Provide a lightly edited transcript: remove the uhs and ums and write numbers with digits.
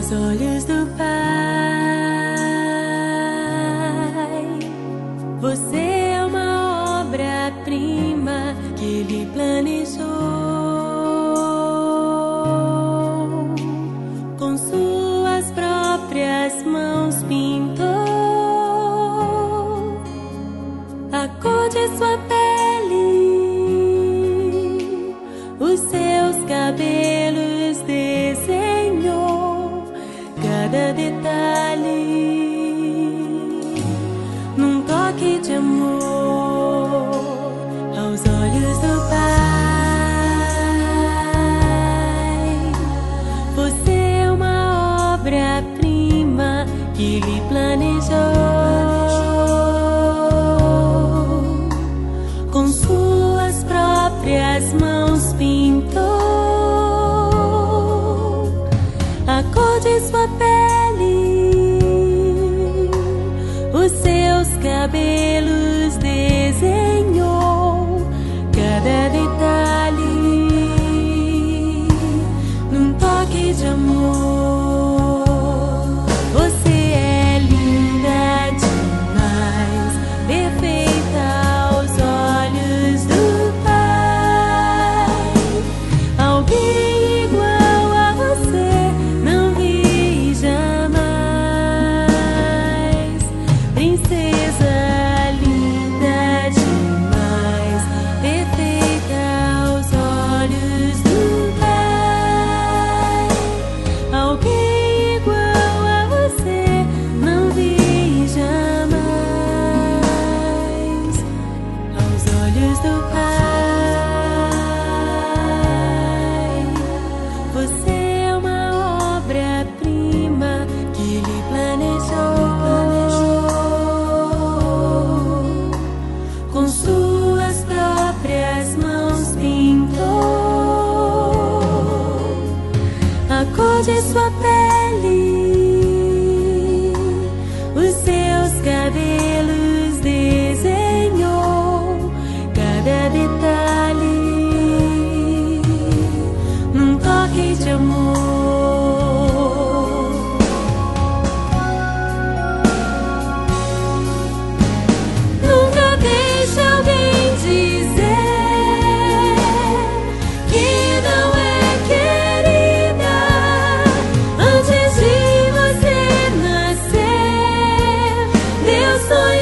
aos olhos do Pai. Você é uma obra-prima que Ele planejou, com suas próprias mãos pintou a cor de sua pele, os seus cabelos desenhou cada detalhe, num toque de amor aos olhos do Pai. Você é uma obra-prima que Ele planejou, com suas próprias mãos pintou a cor de sua pele, os seus cabelos desenhou cada detalhe, num toque de amor. Você é linda demais, perfeita aos olhos do Pai. Alguém igual a você não vi jamais. Princesa linda demais, perfeita aos olhos do Pai. Alguém igual a você não vi jamais. Aos olhos do Pai, você é uma obra-prima que Ele planejou, com suas próprias mãos pintou a cor de sua pele, os seus cabelos desenhou cada detalhe, num toque de amor. Nunca deixe alguém dizer que não é querida antes de você nascer. Deus sonhou